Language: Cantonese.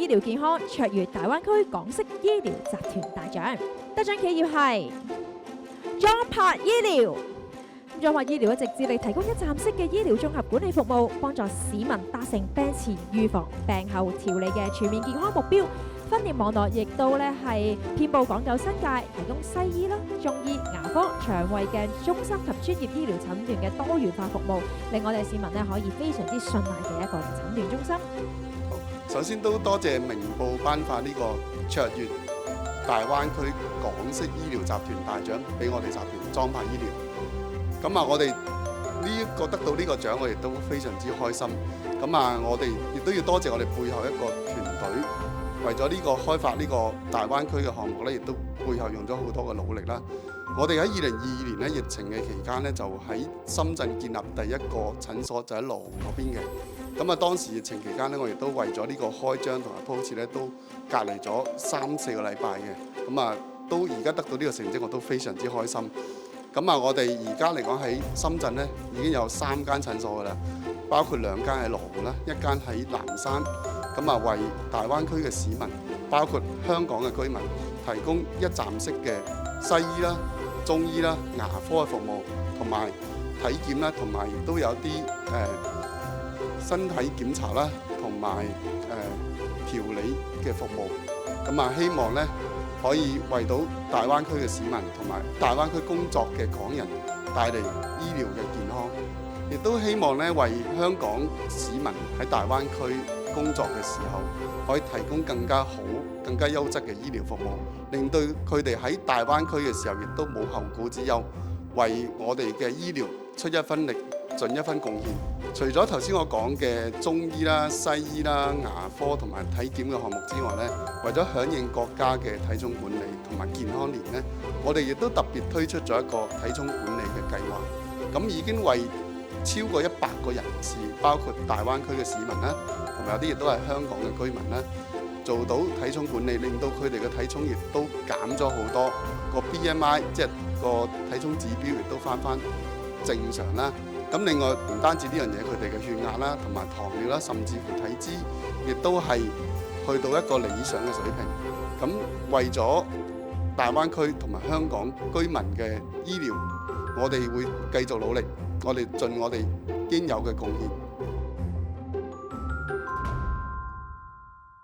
醫療健康卓越大灣區港式醫療集團大獎，得獎企業係莊柏醫療。莊柏醫療一直致力提供一站式嘅醫療綜合管理服務，幫助市民達成病前預防、病後調理嘅全面健康目標。分店網絡亦都係遍佈港九新界，提供西醫啦、中醫、牙科、腸胃鏡中心及專業醫療診斷嘅多元化服務，令我哋市民可以非常之信賴嘅一個診斷中心。首先都多謝明報頒發呢個卓越大灣區港式醫療集團大獎俾我哋集團莊柏醫療。咁我哋得到呢個獎，我哋都非常之開心。我哋亦都要多謝我哋背後一個團隊。為咗呢個開發呢個大灣區嘅項目咧，亦都背後用咗好多嘅努力啦。我哋喺2022年疫情嘅期間咧，就喺深圳建立第一個診所，就喺羅湖嗰邊嘅。當時疫情期間咧，我亦都為咗呢個開張同埋鋪設咧，都隔離咗3-4個禮拜嘅。都而家得到呢個成績，我都非常之開心。我哋而家嚟講喺深圳咧，已經有3間診所㗎啦，包括2間喺羅湖啦，1間喺南山。為大灣區嘅市民，包括香港嘅居民，提供一站式嘅西醫啦、中醫啦、牙科嘅服務，同埋體檢啦，同埋亦都有啲身體檢查啦，同埋調理嘅服務。希望咧可以為到大灣區嘅市民同埋大灣區工作嘅港人帶嚟醫療嘅健康，亦都希望咧為香港市民喺大灣區工作嘅時候，可以提供更加好、更加優質嘅醫療服務，令到佢哋喺大灣區嘅時候，亦都冇後顧之憂，為我哋嘅醫療出一分力、盡一分貢獻。除咗頭先我講嘅中醫啦、西醫啦、牙科同埋體檢嘅項目之外咧，為咗響應國家嘅體重管理同埋健康年咧，我哋亦都特別推出咗一個體重管理嘅計劃。已經為超過100個人士，包括大灣區嘅市民啦。有啲亦都係香港嘅居民啦，做到體重管理，令到佢哋嘅體重亦都減咗好多，個 BMI 即係個體重指標亦都翻正常啦。另外唔單止呢樣嘢，佢哋嘅血壓啦，同埋糖尿啦，甚至乎體脂，亦都係去到一個理想嘅水平。為咗大灣區同埋香港居民嘅醫療，我哋會繼續努力，我哋盡我哋應有嘅貢獻。